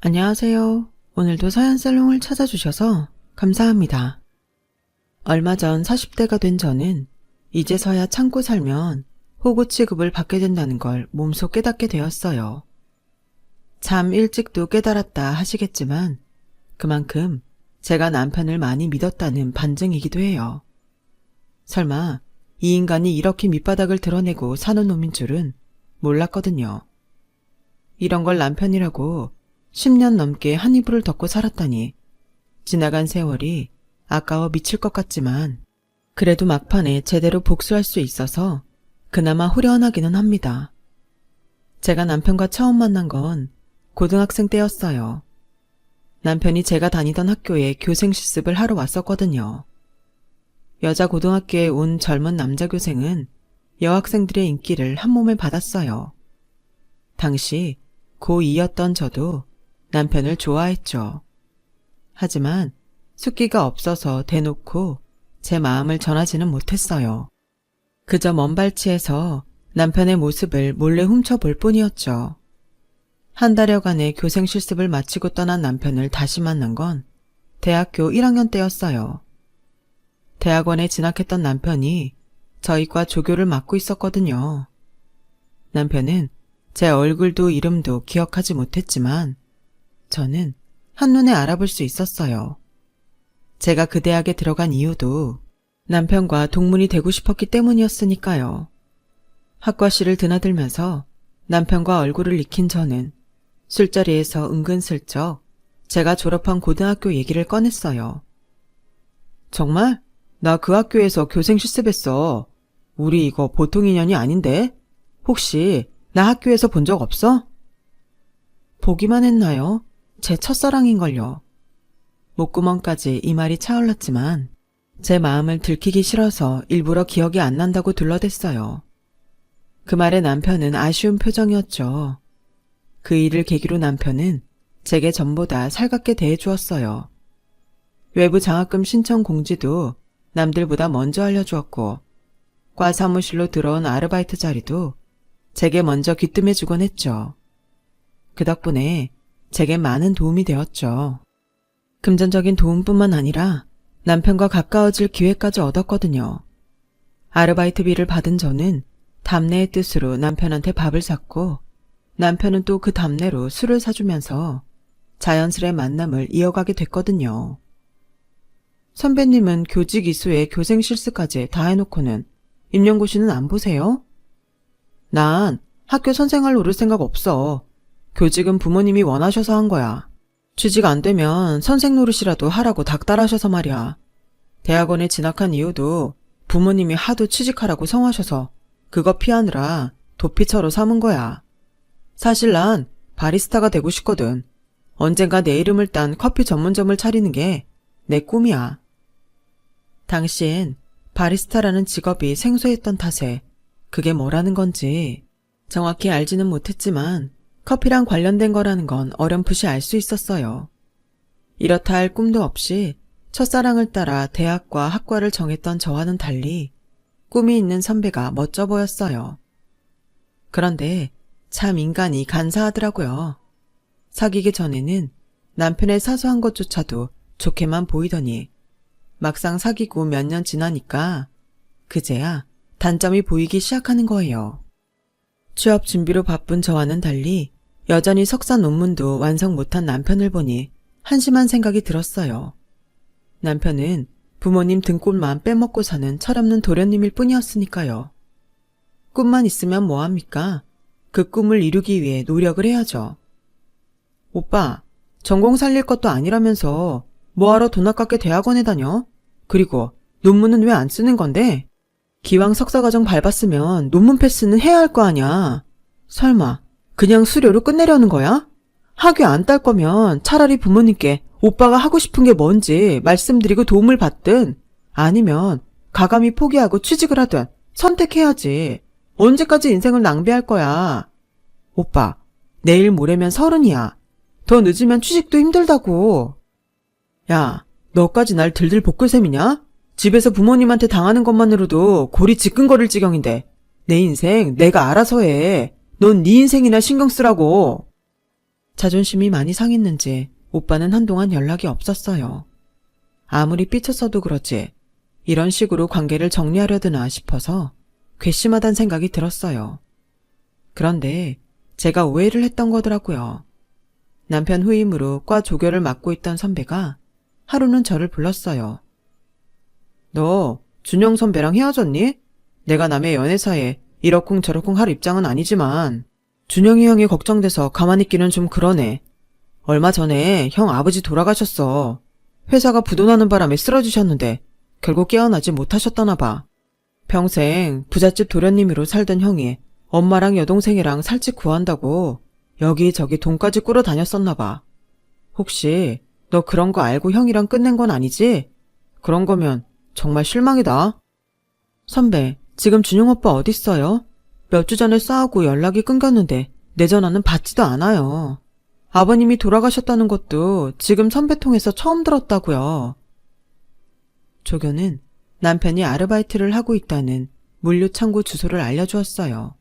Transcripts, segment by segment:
안녕하세요. 오늘도 서연살롱을 찾아주셔서 감사합니다. 얼마 전 40대가 된 저는 이제서야 참고 살면 호구 취급을 받게 된다는 걸 몸소 깨닫게 되었어요. 참 일찍도 깨달았다 하시겠지만 그만큼 제가 남편을 많이 믿었다는 반증이기도 해요. 설마 이 인간이 이렇게 밑바닥을 드러내고 사는 놈인 줄은 몰랐거든요. 이런 걸 남편이라고 10년 넘게 한 이불을 덮고 살았다니 지나간 세월이 아까워 미칠 것 같지만 그래도 막판에 제대로 복수할 수 있어서 그나마 후련하기는 합니다. 제가 남편과 처음 만난 건 고등학생 때였어요. 남편이 제가 다니던 학교에 교생 실습을 하러 왔었거든요. 여자 고등학교에 온 젊은 남자 교생은 여학생들의 인기를 한몸에 받았어요. 당시 고2였던 저도 남편을 좋아했죠. 하지만 숫기가 없어서 대놓고 제 마음을 전하지는 못했어요. 그저 먼 발치에서 남편의 모습을 몰래 훔쳐볼 뿐이었죠. 한 달여간의 교생 실습을 마치고 떠난 남편을 다시 만난 건 대학교 1학년 때였어요. 대학원에 진학했던 남편이 저희 과 조교를 맡고 있었거든요. 남편은 제 얼굴도 이름도 기억하지 못했지만 저는 한눈에 알아볼 수 있었어요. 제가 그 대학에 들어간 이유도 남편과 동문이 되고 싶었기 때문이었으니까요. 학과실을 드나들면서 남편과 얼굴을 익힌 저는 술자리에서 은근슬쩍 제가 졸업한 고등학교 얘기를 꺼냈어요. 정말? 나 그 학교에서 교생 실습했어. 우리 이거 보통 인연이 아닌데? 혹시 나 학교에서 본 적 없어? 보기만 했나요? 제 첫사랑인걸요. 목구멍까지 이 말이 차올랐지만 제 마음을 들키기 싫어서 일부러 기억이 안 난다고 둘러댔어요. 그 말에 남편은 아쉬운 표정이었죠. 그 일을 계기로 남편은 제게 전보다 살갑게 대해주었어요. 외부 장학금 신청 공지도 남들보다 먼저 알려주었고 과 사무실로 들어온 아르바이트 자리도 제게 먼저 귀뜸해주곤 했죠. 그 덕분에 제게 많은 도움이 되었죠. 금전적인 도움뿐만 아니라 남편과 가까워질 기회까지 얻었거든요. 아르바이트비를 받은 저는 답례의 뜻으로 남편한테 밥을 샀고 남편은 또 그 답례로 술을 사주면서 자연스레 만남을 이어가게 됐거든요. 선배님은 교직 이수에 교생 실습까지 다 해놓고는 임용고시는 안 보세요? 난 학교 선생할 오를 생각 없어. 교직은 부모님이 원하셔서 한 거야. 취직 안 되면 선생 노릇이라도 하라고 닥달하셔서 말이야. 대학원에 진학한 이유도 부모님이 하도 취직하라고 성하셔서 그거 피하느라 도피처로 삼은 거야. 사실 난 바리스타가 되고 싶거든. 언젠가 내 이름을 딴 커피 전문점을 차리는 게 내 꿈이야. 당시엔 바리스타라는 직업이 생소했던 탓에 그게 뭐라는 건지 정확히 알지는 못했지만 커피랑 관련된 거라는 건 어렴풋이 알 수 있었어요. 이렇다 할 꿈도 없이 첫사랑을 따라 대학과 학과를 정했던 저와는 달리 꿈이 있는 선배가 멋져 보였어요. 그런데 참 인간이 간사하더라고요. 사귀기 전에는 남편의 사소한 것조차도 좋게만 보이더니 막상 사귀고 몇 년 지나니까 그제야 단점이 보이기 시작하는 거예요. 취업 준비로 바쁜 저와는 달리 여전히 석사 논문도 완성 못한 남편을 보니 한심한 생각이 들었어요. 남편은 부모님 등골만 빼먹고 사는 철없는 도련님일 뿐이었으니까요. 꿈만 있으면 뭐합니까? 그 꿈을 이루기 위해 노력을 해야죠. 오빠, 전공 살릴 것도 아니라면서 뭐하러 돈 아깝게 대학원에 다녀? 그리고 논문은 왜 안 쓰는 건데? 기왕 석사과정 밟았으면 논문 패스는 해야 할 거 아냐. 설마 그냥 수료로 끝내려는 거야? 학위 안 딸 거면 차라리 부모님께 오빠가 하고 싶은 게 뭔지 말씀드리고 도움을 받든 아니면 가감히 포기하고 취직을 하든 선택해야지. 언제까지 인생을 낭비할 거야. 오빠, 내일 모레면 30이야. 더 늦으면 취직도 힘들다고. 야, 너까지 날 들들 볶을 셈이냐? 집에서 부모님한테 당하는 것만으로도 골이 지끈거릴 지경인데 내 인생 내가 알아서 해. 넌 네 인생이나 신경 쓰라고. 자존심이 많이 상했는지 오빠는 한동안 연락이 없었어요. 아무리 삐쳤어도 그렇지 이런 식으로 관계를 정리하려 드나 싶어서 괘씸하단 생각이 들었어요. 그런데 제가 오해를 했던 거더라고요. 남편 후임으로 과 조교를 맡고 있던 선배가 하루는 저를 불렀어요. 너 준영 선배랑 헤어졌니? 내가 남의 연애사에 이러쿵저러쿵 할 입장은 아니지만 준영이 형이 걱정돼서 가만히 있기는 좀 그러네. 얼마 전에 형 아버지 돌아가셨어. 회사가 부도나는 바람에 쓰러지셨는데 결국 깨어나지 못하셨다나 봐. 평생 부잣집 도련님으로 살던 형이 엄마랑 여동생이랑 살집 구한다고 여기저기 돈까지 꾸러 다녔었나 봐. 혹시 너 그런 거 알고 형이랑 끝낸 건 아니지? 그런 거면 정말 실망이다. 선배, 지금 준영 오빠 어딨어요? 몇 주 전에 싸우고 연락이 끊겼는데 내 전화는 받지도 않아요. 아버님이 돌아가셨다는 것도 지금 선배 통해서 처음 들었다고요. 조교는 남편이 아르바이트를 하고 있다는 물류창고 주소를 알려주었어요.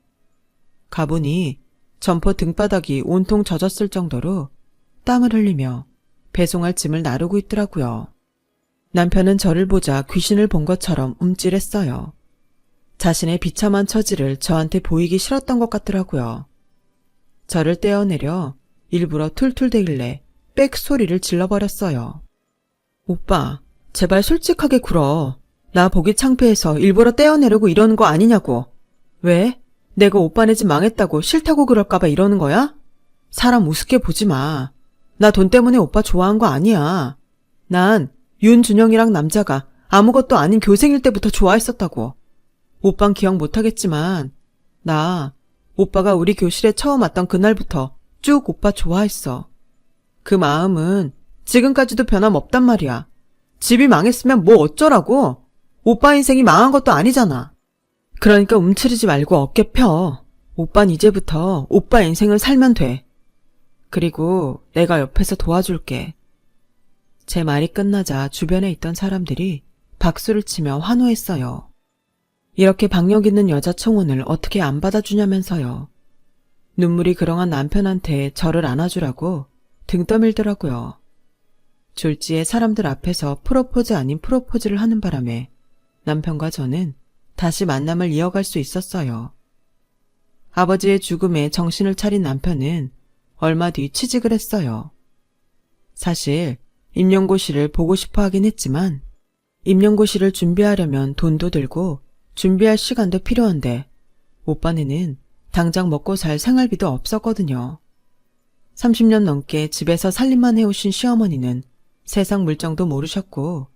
가보니 점퍼 등바닥이 온통 젖었을 정도로 땀을 흘리며 배송할 짐을 나르고 있더라고요. 남편은 저를 보자 귀신을 본 것처럼 움찔했어요. 자신의 비참한 처지를 저한테 보이기 싫었던 것 같더라고요. 저를 떼어내려 일부러 툴툴대길래 빽 소리를 질러버렸어요. 오빠, 제발 솔직하게 굴어. 나 보기 창피해서 일부러 떼어내려고 이러는 거 아니냐고. 왜? 내가 오빠네 집 망했다고 싫다고 그럴까봐 이러는 거야? 사람 우습게 보지 마. 나 돈 때문에 오빠 좋아한 거 아니야. 난 윤준영이랑 남자가 아무것도 아닌 교생일 때부터 좋아했었다고. 오빤 기억 못하겠지만 나 오빠가 우리 교실에 처음 왔던 그날부터 쭉 오빠 좋아했어. 그 마음은 지금까지도 변함없단 말이야. 집이 망했으면 뭐 어쩌라고? 오빠 인생이 망한 것도 아니잖아. 그러니까 움츠리지 말고 어깨 펴. 오빤 이제부터 오빠 인생을 살면 돼. 그리고 내가 옆에서 도와줄게. 제 말이 끝나자 주변에 있던 사람들이 박수를 치며 환호했어요. 이렇게 박력 있는 여자 청혼을 어떻게 안 받아주냐면서요. 눈물이 그렁한 남편한테 저를 안아주라고 등 떠밀더라고요. 졸지에 사람들 앞에서 프로포즈 아닌 프로포즈를 하는 바람에 남편과 저는 다시 만남을 이어갈 수 있었어요. 아버지의 죽음에 정신을 차린 남편은 얼마 뒤 취직을 했어요. 사실 임용고시를 보고 싶어 하긴 했지만 임용고시를 준비하려면 돈도 들고 준비할 시간도 필요한데 오빠네는 당장 먹고 살 생활비도 없었거든요. 30년 넘게 집에서 살림만 해오신 시어머니는 세상 물정도 모르셨고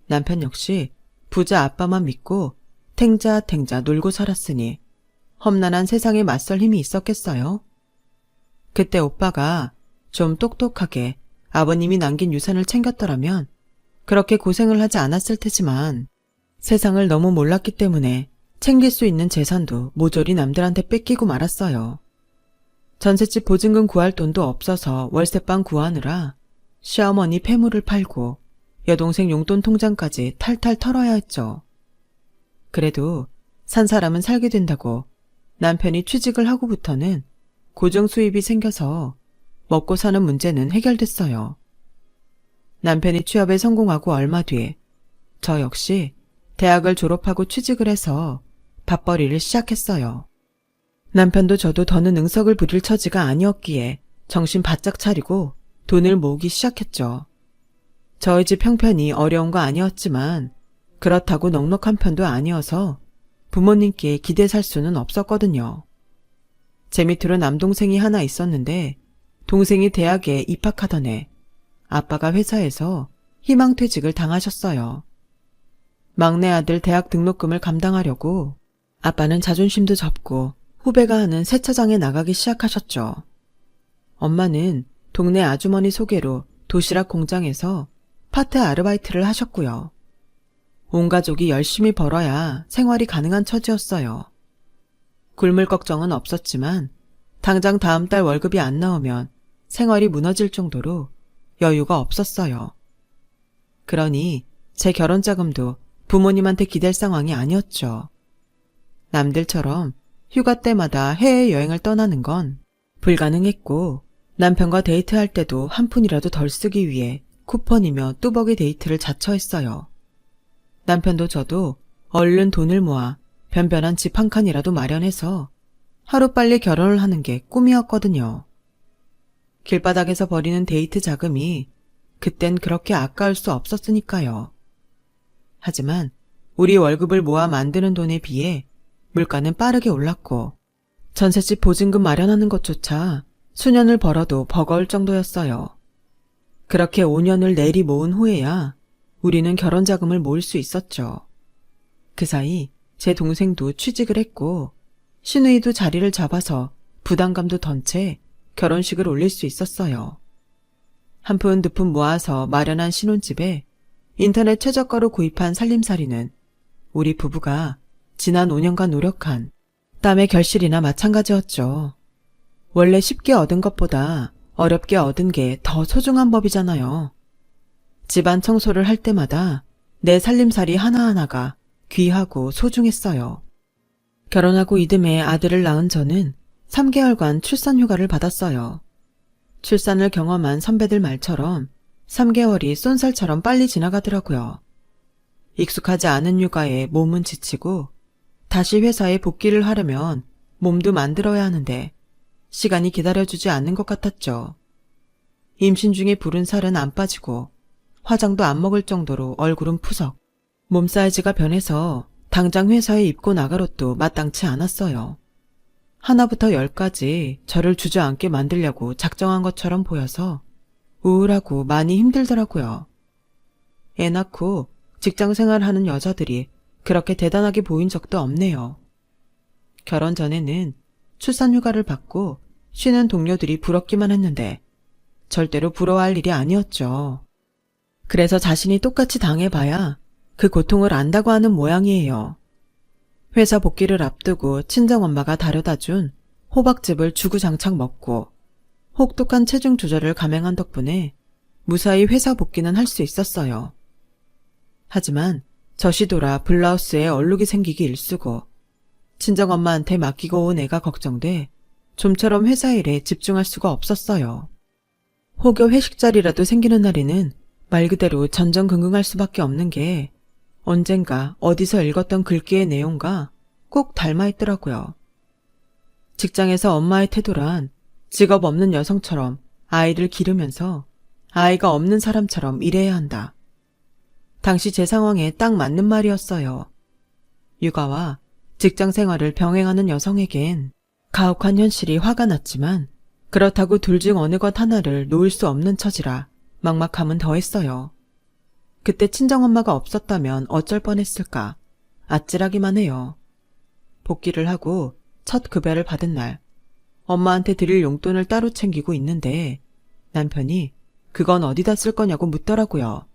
남편 역시 부자 아빠만 믿고 탱자탱자 놀고 살았으니 험난한 세상에 맞설 힘이 있었겠어요? 그때 오빠가 좀 똑똑하게 아버님이 남긴 유산을 챙겼더라면 그렇게 고생을 하지 않았을 테지만 세상을 너무 몰랐기 때문에 챙길 수 있는 재산도 모조리 남들한테 뺏기고 말았어요. 전셋집 보증금 구할 돈도 없어서 월세방 구하느라 시어머니 폐물을 팔고 여동생 용돈 통장까지 탈탈 털어야 했죠. 그래도 산 사람은 살게 된다고 남편이 취직을 하고부터는 고정 수입이 생겨서 먹고 사는 문제는 해결됐어요. 남편이 취업에 성공하고 얼마 뒤에 저 역시 대학을 졸업하고 취직을 해서 밥벌이를 시작했어요. 남편도 저도 더는 응석을 부릴 처지가 아니었기에 정신 바짝 차리고 돈을 모으기 시작했죠. 저희 집 형편이 어려운 거 아니었지만 그렇다고 넉넉한 편도 아니어서 부모님께 기대 살 수는 없었거든요. 제 밑으로 남동생이 하나 있었는데 동생이 대학에 입학하던 해 아빠가 회사에서 희망퇴직을 당하셨어요. 막내 아들 대학 등록금을 감당하려고 아빠는 자존심도 접고 후배가 하는 세차장에 나가기 시작하셨죠. 엄마는 동네 아주머니 소개로 도시락 공장에서 파트 아르바이트를 하셨고요. 온 가족이 열심히 벌어야 생활이 가능한 처지였어요. 굶을 걱정은 없었지만 당장 다음 달 월급이 안 나오면 생활이 무너질 정도로 여유가 없었어요. 그러니 제 결혼 자금도 부모님한테 기댈 상황이 아니었죠. 남들처럼 휴가 때마다 해외여행을 떠나는 건 불가능했고 남편과 데이트할 때도 한 푼이라도 덜 쓰기 위해 쿠폰이며 뚜벅이 데이트를 자처했어요. 남편도 저도 얼른 돈을 모아 변변한 집 한 칸이라도 마련해서 하루빨리 결혼을 하는 게 꿈이었거든요. 길바닥에서 버리는 데이트 자금이 그땐 그렇게 아까울 수 없었으니까요. 하지만 우리 월급을 모아 만드는 돈에 비해 물가는 빠르게 올랐고 전셋집 보증금 마련하는 것조차 수년을 벌어도 버거울 정도였어요. 그렇게 5년을 내리 모은 후에야 우리는 결혼 자금을 모을 수 있었죠. 그 사이 제 동생도 취직을 했고 시누이도 자리를 잡아서 부담감도 던 채 결혼식을 올릴 수 있었어요. 한 푼 두 푼 모아서 마련한 신혼집에 인터넷 최저가로 구입한 살림살이는 우리 부부가 지난 5년간 노력한 땀의 결실이나 마찬가지였죠. 원래 쉽게 얻은 것보다 어렵게 얻은 게 더 소중한 법이잖아요. 집안 청소를 할 때마다 내 살림살이 하나하나가 귀하고 소중했어요. 결혼하고 이듬해 아들을 낳은 저는 3개월간 출산휴가를 받았어요. 출산을 경험한 선배들 말처럼 3개월이 쏜살처럼 빨리 지나가더라고요. 익숙하지 않은 육아에 몸은 지치고 다시 회사에 복귀를 하려면 몸도 만들어야 하는데 시간이 기다려주지 않는 것 같았죠. 임신 중에 부른 살은 안 빠지고 화장도 안 먹을 정도로 얼굴은 푸석, 몸 사이즈가 변해서 당장 회사에 입고 나갈 옷도 마땅치 않았어요. 하나부터 10까지 저를 주저앉게 만들려고 작정한 것처럼 보여서 우울하고 많이 힘들더라고요. 애 낳고 직장 생활하는 여자들이 그렇게 대단하게 보인 적도 없네요. 결혼 전에는 출산휴가를 받고 쉬는 동료들이 부럽기만 했는데 절대로 부러워할 일이 아니었죠. 그래서 자신이 똑같이 당해봐야 그 고통을 안다고 하는 모양이에요. 회사 복귀를 앞두고 친정엄마가 다려다준 호박즙을 주구장창 먹고 혹독한 체중 조절을 감행한 덕분에 무사히 회사 복귀는 할 수 있었어요. 하지만 젖이 돌아 블라우스에 얼룩이 생기기 일쑤고 친정엄마한테 맡기고 온 애가 걱정돼 좀처럼 회사 일에 집중할 수가 없었어요. 혹여 회식 자리라도 생기는 날에는 말 그대로 전전긍긍할 수밖에 없는 게 언젠가 어디서 읽었던 글귀의 내용과 꼭 닮아 있더라고요. 직장에서 엄마의 태도란 직업 없는 여성처럼 아이를 기르면서 아이가 없는 사람처럼 일해야 한다. 당시 제 상황에 딱 맞는 말이었어요. 육아와 직장 생활을 병행하는 여성에겐 가혹한 현실이 화가 났지만 그렇다고 둘 중 어느 것 하나를 놓을 수 없는 처지라 막막함은 더했어요. 그때 친정엄마가 없었다면 어쩔 뻔했을까 아찔하기만 해요. 복귀를 하고 첫 급여를 받은 날 엄마한테 드릴 용돈을 따로 챙기고 있는데 남편이 그건 어디다 쓸 거냐고 묻더라고요.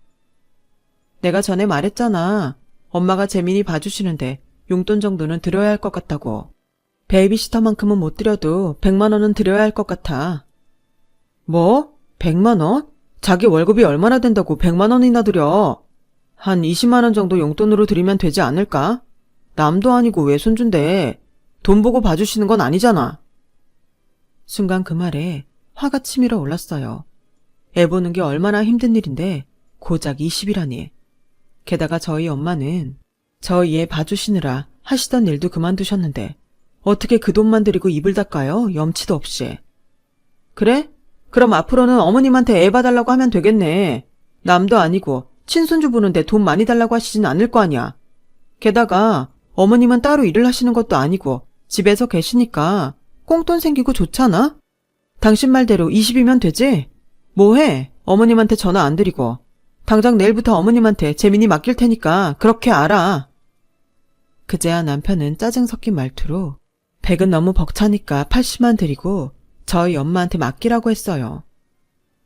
내가 전에 말했잖아. 엄마가 재민이 봐주시는데 용돈 정도는 드려야 할 것 같다고. 베이비시터만큼은 못 드려도 100만 원은 드려야 할 것 같아. 뭐? 100만 원? 자기 월급이 얼마나 된다고 100만 원이나 드려. 한 20만 원 정도 용돈으로 드리면 되지 않을까? 남도 아니고 왜 손준대. 돈 보고 봐주시는 건 아니잖아. 순간 그 말에 화가 치밀어 올랐어요. 애 보는 게 얼마나 힘든 일인데 고작 20이라니. 게다가 저희 엄마는 저희 애 봐주시느라 하시던 일도 그만두셨는데 어떻게 그 돈만 드리고 입을 닦아요? 염치도 없이. 그래? 그럼 앞으로는 어머님한테 애 봐달라고 하면 되겠네. 남도 아니고 친손주 보는데 돈 많이 달라고 하시진 않을 거 아니야. 게다가 어머님은 따로 일을 하시는 것도 아니고 집에서 계시니까 꽁돈 생기고 좋잖아? 당신 말대로 20이면 되지? 뭐해? 어머님한테 전화 안 드리고. 당장 내일부터 어머님한테 재민이 맡길 테니까 그렇게 알아. 그제야 남편은 짜증 섞인 말투로 100은 너무 벅차니까 80만 드리고 저희 엄마한테 맡기라고 했어요.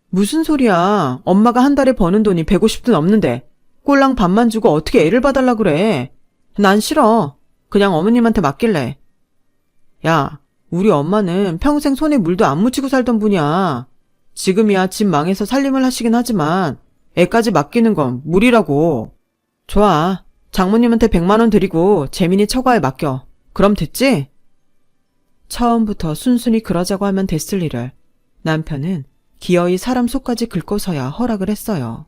무슨 소리야. 엄마가 한 달에 버는 돈이 150도 넘는데 꼴랑 반만 주고 어떻게 애를 봐달라 그래. 난 싫어. 그냥 어머님한테 맡길래. 야, 우리 엄마는 평생 손에 물도 안 묻히고 살던 분이야. 지금이야 집 망해서 살림을 하시긴 하지만 애까지 맡기는 건 무리라고. 좋아. 장모님한테 100만 원 드리고 재민이 처가에 맡겨. 그럼 됐지? 처음부터 순순히 그러자고 하면 됐을 일을 남편은 기어이 사람 속까지 긁고서야 허락을 했어요.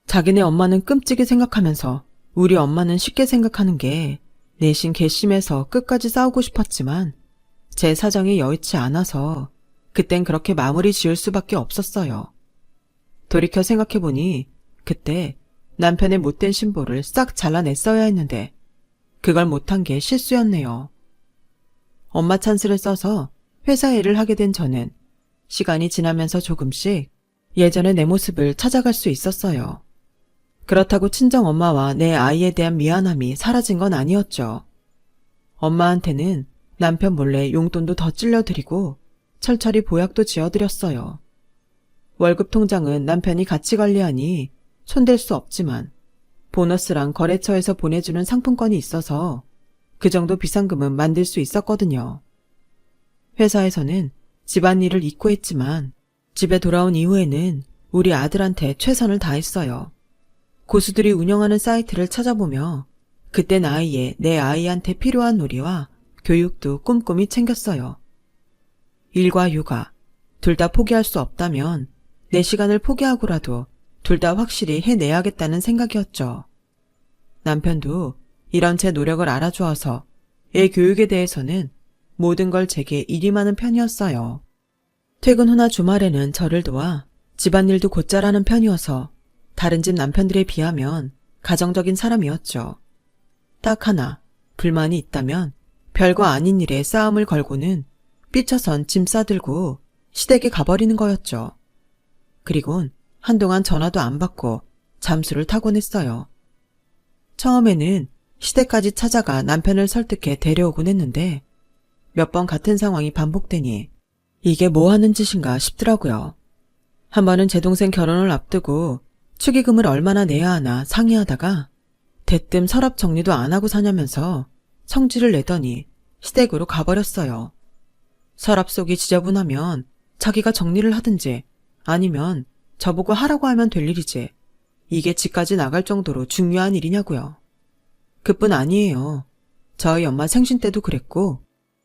자기네 엄마는 끔찍이 생각하면서 우리 엄마는 쉽게 생각하는 게 내심 괘씸해서 끝까지 싸우고 싶었지만 제 사정이 여의치 않아서 그땐 그렇게 마무리 지을 수밖에 없었어요. 돌이켜 생각해보니 그때 남편의 못된 신보를 싹 잘라냈어야 했는데 그걸 못한 게 실수였네요. 엄마 찬스를 써서 회사 일을 하게 된 저는 시간이 지나면서 조금씩 예전의 내 모습을 찾아갈 수 있었어요. 그렇다고 친정엄마와 내 아이에 대한 미안함이 사라진 건 아니었죠. 엄마한테는 남편 몰래 용돈도 더 찔러드리고 철철이 보약도 지어드렸어요. 월급 통장은 남편이 같이 관리하니 손댈 수 없지만 보너스랑 거래처에서 보내주는 상품권이 있어서 그 정도 비상금은 만들 수 있었거든요. 회사에서는 집안일을 잊고 했지만 집에 돌아온 이후에는 우리 아들한테 최선을 다했어요. 고수들이 운영하는 사이트를 찾아보며 그때 나이에 내 아이한테 필요한 놀이와 교육도 꼼꼼히 챙겼어요. 일과 육아, 둘 다 포기할 수 없다면 내 시간을 포기하고라도 둘 다 확실히 해내야겠다는 생각이었죠. 남편도 이런 제 노력을 알아주어서 애 교육에 대해서는 모든 걸 제게 일이 많은 편이었어요. 퇴근 후나 주말에는 저를 도와 집안일도 곧잘 하는 편이어서 다른 집 남편들에 비하면 가정적인 사람이었죠. 딱 하나 불만이 있다면 별거 아닌 일에 싸움을 걸고는 삐쳐선 짐 싸들고 시댁에 가버리는 거였죠. 그리곤 한동안 전화도 안 받고 잠수를 타곤 했어요. 처음에는 시댁까지 찾아가 남편을 설득해 데려오곤 했는데 몇 번 같은 상황이 반복되니 이게 뭐 하는 짓인가 싶더라고요. 한 번은 제 동생 결혼을 앞두고 축의금을 얼마나 내야 하나 상의하다가 대뜸 서랍 정리도 안 하고 사냐면서 성질을 내더니 시댁으로 가버렸어요. 서랍 속이 지저분하면 자기가 정리를 하든지 아니면 저보고 하라고 하면 될 일이지 이게 집까지 나갈 정도로 중요한 일이냐고요. 그뿐 아니에요. 저희 엄마 생신 때도 그랬고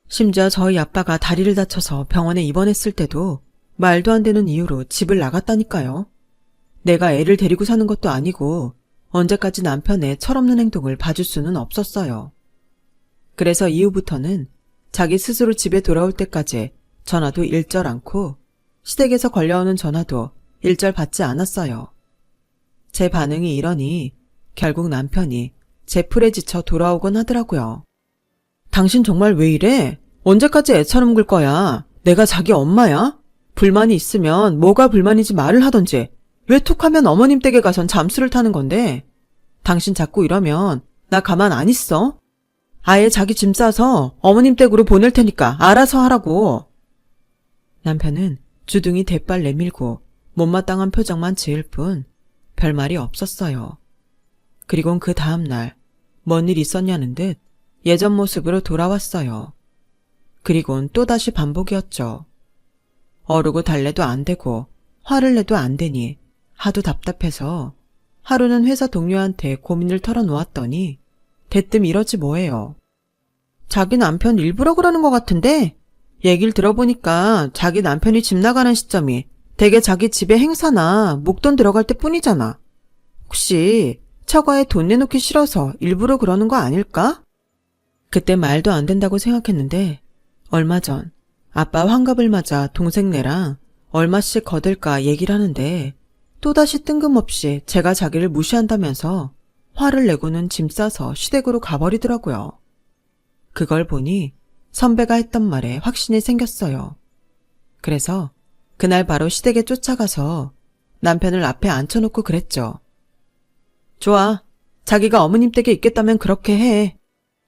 심지어 저희 아빠가 다리를 다쳐서 병원에 입원했을 때도 말도 안 되는 이유로 집을 나갔다니까요. 내가 애를 데리고 사는 것도 아니고 언제까지 남편의 철없는 행동을 봐줄 수는 없었어요. 그래서 이후부터는 자기 스스로 집에 돌아올 때까지 전화도 일절 않고 시댁에서 걸려오는 전화도 일절 받지 않았어요. 제 반응이 이러니 결국 남편이 제 풀에 지쳐 돌아오곤 하더라고요. 당신 정말 왜 이래? 언제까지 애처럼 굴 거야? 내가 자기 엄마야? 불만이 있으면 뭐가 불만인지 말을 하던지 왜 툭하면 어머님 댁에 가선 잠수를 타는 건데? 당신 자꾸 이러면 나 가만 안 있어? 아예 자기 짐 싸서 어머님 댁으로 보낼 테니까 알아서 하라고. 남편은 주둥이 대빨 내밀고 못마땅한 표정만 지을 뿐 별말이 없었어요. 그리곤 그 다음날 뭔 일 있었냐는 듯 예전 모습으로 돌아왔어요. 그리곤 또다시 반복이었죠. 어르고 달래도 안 되고 화를 내도 안 되니 하도 답답해서 하루는 회사 동료한테 고민을 털어놓았더니 대뜸 이러지 뭐예요. 자기 남편 일부러 그러는 것 같은데 얘기를 들어보니까 자기 남편이 집 나가는 시점이 대개 자기 집에 행사나 목돈 들어갈 때 뿐이잖아. 혹시 처가에 돈 내놓기 싫어서 일부러 그러는 거 아닐까? 그때 말도 안 된다고 생각했는데 얼마 전 아빠 환갑을 맞아 동생네랑 얼마씩 거둘까 얘기를 하는데 또다시 뜬금없이 제가 자기를 무시한다면서 화를 내고는 짐 싸서 시댁으로 가버리더라고요. 그걸 보니 선배가 했던 말에 확신이 생겼어요. 그래서 그날 바로 시댁에 쫓아가서 남편을 앞에 앉혀놓고 그랬죠. 좋아. 자기가 어머님 댁에 있겠다면 그렇게 해.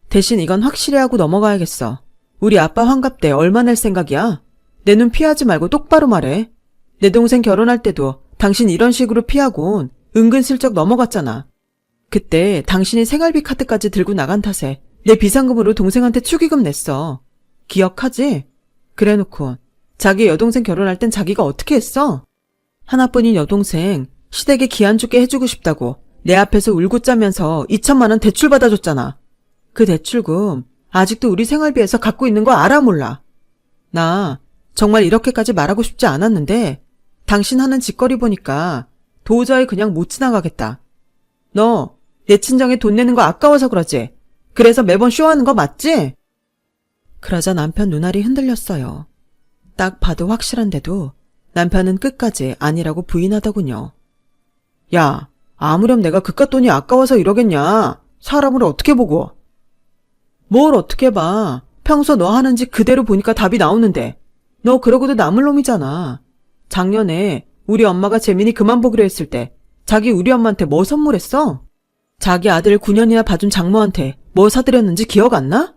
대신 이건 확실히 하고 넘어가야겠어. 우리 아빠 환갑 때 얼마 낼 생각이야? 내 눈 피하지 말고 똑바로 말해. 내 동생 결혼할 때도 당신 이런 식으로 피하곤 은근슬쩍 넘어갔잖아. 그때 당신이 생활비 카드까지 들고 나간 탓에 내 비상금으로 동생한테 축의금 냈어. 기억하지? 그래놓고 자기 여동생 결혼할 땐 자기가 어떻게 했어? 하나뿐인 여동생 시댁에 기한 주게 해주고 싶다고 내 앞에서 울고 짜면서 2천만 원 대출 받아줬잖아. 그 대출금 아직도 우리 생활비에서 갖고 있는 거 알아 몰라? 나 정말 이렇게까지 말하고 싶지 않았는데 당신 하는 짓거리 보니까 도저히 그냥 못 지나가겠다. 너 내 친정에 돈 내는 거 아까워서 그러지? 그래서 매번 쇼하는 거 맞지? 그러자 남편 눈알이 흔들렸어요. 딱 봐도 확실한데도 남편은 끝까지 아니라고 부인하더군요. 야, 아무렴 내가 그깟 돈이 아까워서 이러겠냐? 사람을 어떻게 보고? 뭘 어떻게 봐. 평소 너 하는 짓 그대로 보니까 답이 나오는데. 너 그러고도 남을 놈이잖아. 작년에 우리 엄마가 재민이 그만 보기로 했을 때 자기 우리 엄마한테 뭐 선물했어? 자기 아들 9년이나 봐준 장모한테 뭐 사드렸는지 기억 안 나?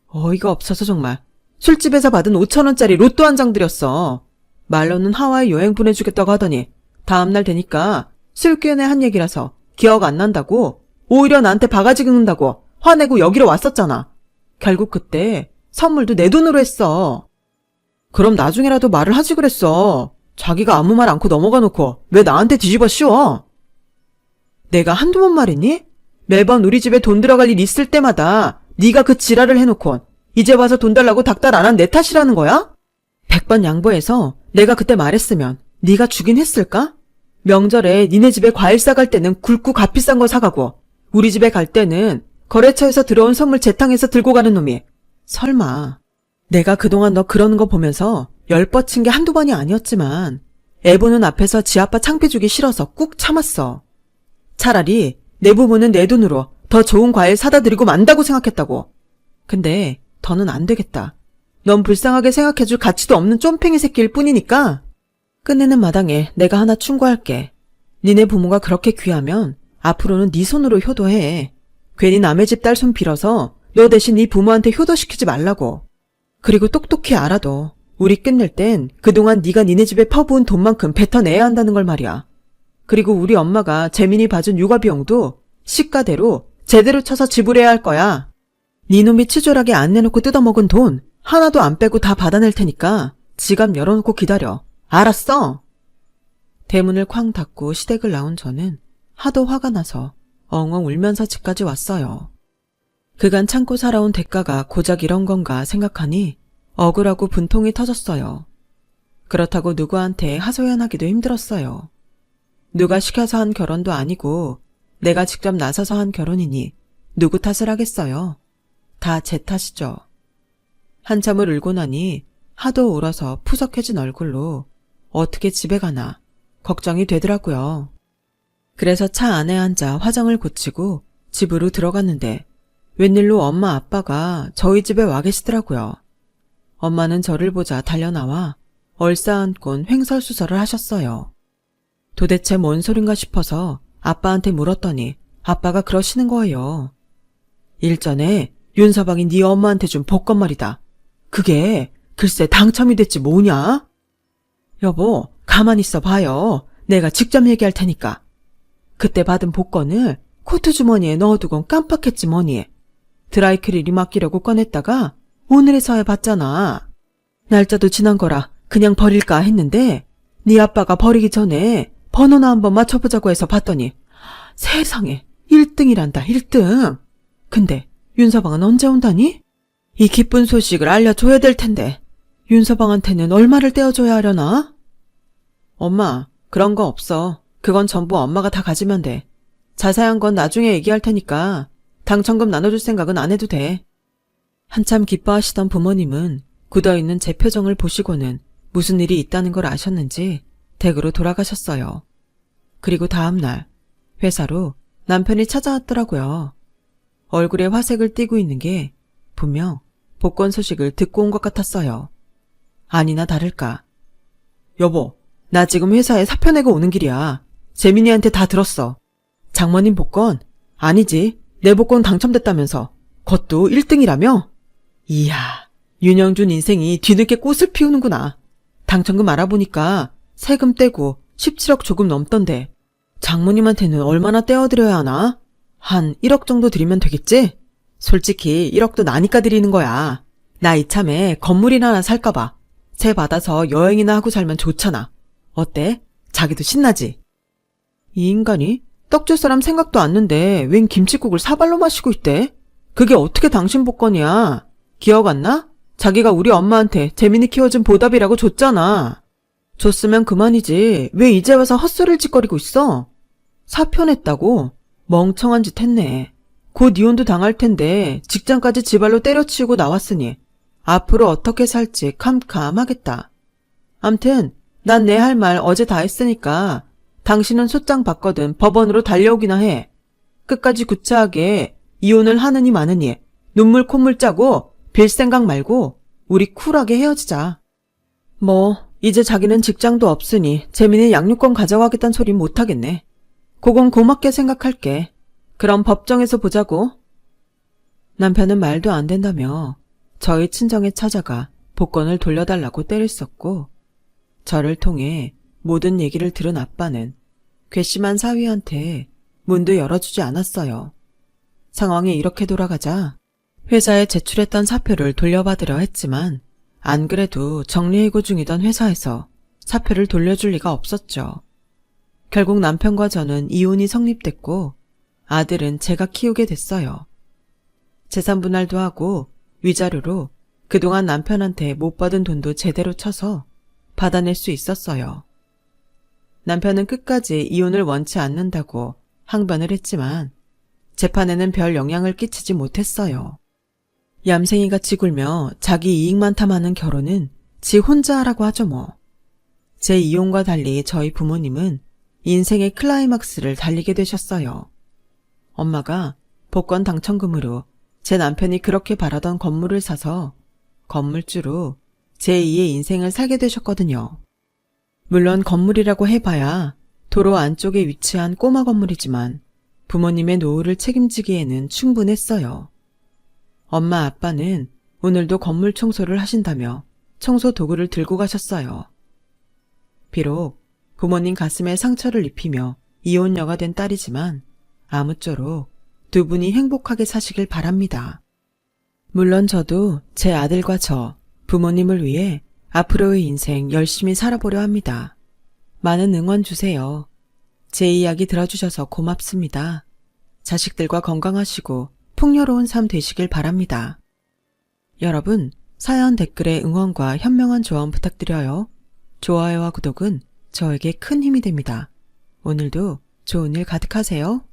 어이가 없어서 정말. 술집에서 받은 5,000원짜리 로또 한 장 드렸어. 말로는 하와이 여행 보내주겠다고 하더니 다음날 되니까 술기운에 한 얘기라서 기억 안 난다고 오히려 나한테 바가지 긁는다고 화내고 여기로 왔었잖아. 결국 그때 선물도 내 돈으로 했어. 그럼 나중에라도 말을 하지 그랬어. 자기가 아무 말 않고 넘어가 놓고 왜 나한테 뒤집어 씌워? 내가 한두 번 말이니? 매번 우리 집에 돈 들어갈 일 있을 때마다 네가 그 지랄을 해놓고 이제 와서 돈 달라고 닥달 안 한 내 탓이라는 거야? 100번 양보해서 내가 그때 말했으면 네가 주긴 했을까? 명절에 니네 집에 과일 싸갈 때는 굵고 값비싼 거 사가고 우리 집에 갈 때는 거래처에서 들어온 선물 재탕해서 들고 가는 놈이 설마. 내가 그동안 너 그러는 거 보면서 열뻗친 게 한두 번이 아니었지만 애 보는 앞에서 지 아빠 창피 주기 싫어서 꾹 참았어. 차라리 내 부모는 내 돈으로 더 좋은 과일 사다 드리고 만다고 생각했다고. 근데 더는 안 되겠다. 넌 불쌍하게 생각해줄 가치도 없는 쫌팽이 새끼일 뿐이니까 끝내는 마당에 내가 하나 충고할게. 니네 부모가 그렇게 귀하면 앞으로는 네 손으로 효도해. 괜히 남의 집 딸 손 빌어서 너 대신 네 부모한테 효도시키지 말라고. 그리고 똑똑히 알아도 우리 끝낼 땐 그동안 네가 니네 집에 퍼부은 돈만큼 뱉어내야 한다는 걸 말이야. 그리고 우리 엄마가 재민이 봐준 육아비용도 시가대로 제대로 쳐서 지불해야 할 거야. 네 놈이 치졸하게 안 내놓고 뜯어먹은 돈 하나도 안 빼고 다 받아낼 테니까 지갑 열어놓고 기다려. 알았어? 대문을 쾅 닫고 시댁을 나온 저는 하도 화가 나서 엉엉 울면서 집까지 왔어요. 그간 참고 살아온 대가가 고작 이런 건가 생각하니 억울하고 분통이 터졌어요. 그렇다고 누구한테 하소연하기도 힘들었어요. 누가 시켜서 한 결혼도 아니고 내가 직접 나서서 한 결혼이니 누구 탓을 하겠어요. 다 제 탓이죠. 한참을 울고 나니 하도 울어서 푸석해진 얼굴로 어떻게 집에 가나 걱정이 되더라고요. 그래서 차 안에 앉아 화장을 고치고 집으로 들어갔는데 웬일로 엄마 아빠가 저희 집에 와 계시더라고요. 엄마는 저를 보자 달려나와 얼싸안곤 횡설수설을 하셨어요. 도대체 뭔 소린가 싶어서 아빠한테 물었더니 아빠가 그러시는 거예요. 일전에 윤서방이 네 엄마한테 준 복권 말이다. 그게 글쎄 당첨이 됐지 뭐냐? 여보, 가만히 있어 봐요. 내가 직접 얘기할 테니까. 그때 받은 복권을 코트 주머니에 넣어두곤 깜빡했지 뭐니. 드라이클리닝 맡기려고 꺼냈다가 오늘에서야 봤잖아. 날짜도 지난 거라 그냥 버릴까 했는데 네 아빠가 버리기 전에 번호나 한번 맞춰보자고 해서 봤더니 세상에 1등이란다 1등. 근데 윤서방은 언제 온다니? 이 기쁜 소식을 알려줘야 될 텐데 윤서방한테는 얼마를 떼어줘야 하려나? 엄마, 그런 거 없어. 그건 전부 엄마가 다 가지면 돼. 자세한 건 나중에 얘기할 테니까 당첨금 나눠줄 생각은 안 해도 돼. 한참 기뻐하시던 부모님은 굳어있는 제 표정을 보시고는 무슨 일이 있다는 걸 아셨는지 댁으로 돌아가셨어요. 그리고 다음날 회사로 남편이 찾아왔더라고요. 얼굴에 화색을 띠고 있는 게 분명 복권 소식을 듣고 온 것 같았어요. 아니나 다를까. 여보, 나 지금 회사에 사표 내고 오는 길이야. 재민이한테 다 들었어. 장모님 복권? 아니지. 내 복권 당첨됐다면서. 그것도 1등이라며? 이야, 윤영준 인생이 뒤늦게 꽃을 피우는구나. 당첨금 알아보니까 세금 떼고 17억 조금 넘던데 장모님한테는 얼마나 떼어드려야 하나? 한 1억 정도 드리면 되겠지? 솔직히 1억도 나니까 드리는 거야. 나 이참에 건물이나 하나 살까봐. 세 받아서 여행이나 하고 살면 좋잖아. 어때? 자기도 신나지? 이 인간이 떡 줄 사람 생각도 않는데 웬 김칫국을 사발로 마시고 있대? 그게 어떻게 당신 복권이야? 기억 안 나? 자기가 우리 엄마한테 재민이 키워준 보답이라고 줬잖아. 줬으면 그만이지. 왜 이제 와서 헛소리를 짓거리고 있어? 사표 냈다고? 멍청한 짓 했네. 곧 이혼도 당할 텐데 직장까지 지발로 때려치우고 나왔으니 앞으로 어떻게 살지 캄캄하겠다. 암튼 난 내 할 말 어제 다 했으니까 당신은 소장 받거든 법원으로 달려오기나 해. 끝까지 구차하게 이혼을 하느니 마느니 눈물 콧물 짜고 빌 생각 말고 우리 쿨하게 헤어지자. 뭐 이제 자기는 직장도 없으니 재민이 양육권 가져가겠다는 소린 못하겠네. 그건 고맙게 생각할게. 그럼 법정에서 보자고. 남편은 말도 안 된다며 저희 친정에 찾아가 복권을 돌려달라고 때를 썼고, 저를 통해 모든 얘기를 들은 아빠는 괘씸한 사위한테 문도 열어주지 않았어요. 상황이 이렇게 돌아가자 회사에 제출했던 사표를 돌려받으려 했지만 안 그래도 정리해고 중이던 회사에서 사표를 돌려줄 리가 없었죠. 결국 남편과 저는 이혼이 성립됐고 아들은 제가 키우게 됐어요. 재산 분할도 하고 위자료로 그동안 남편한테 못 받은 돈도 제대로 쳐서 받아낼 수 있었어요. 남편은 끝까지 이혼을 원치 않는다고 항변을 했지만 재판에는 별 영향을 끼치지 못했어요. 얌생이같이 굴며 자기 이익만 탐하는 결혼은 지 혼자 하라고 하죠 뭐. 제 이혼과 달리 저희 부모님은 인생의 클라이막스를 달리게 되셨어요. 엄마가 복권 당첨금으로 제 남편이 그렇게 바라던 건물을 사서 건물주로 제2의 인생을 살게 되셨거든요. 물론 건물이라고 해봐야 도로 안쪽에 위치한 꼬마 건물이지만 부모님의 노후를 책임지기에는 충분했어요. 엄마 아빠는 오늘도 건물 청소를 하신다며 청소 도구를 들고 가셨어요. 비록 부모님 가슴에 상처를 입히며 이혼녀가 된 딸이지만 아무쪼록 두 분이 행복하게 사시길 바랍니다. 물론 저도 제 아들과 저, 부모님을 위해 앞으로의 인생 열심히 살아보려 합니다. 많은 응원 주세요. 제 이야기 들어주셔서 고맙습니다. 자식들과 건강하시고 풍요로운 삶 되시길 바랍니다. 여러분, 사연 댓글에 응원과 현명한 조언 부탁드려요. 좋아요와 구독은 저에게 큰 힘이 됩니다. 오늘도 좋은 일 가득하세요.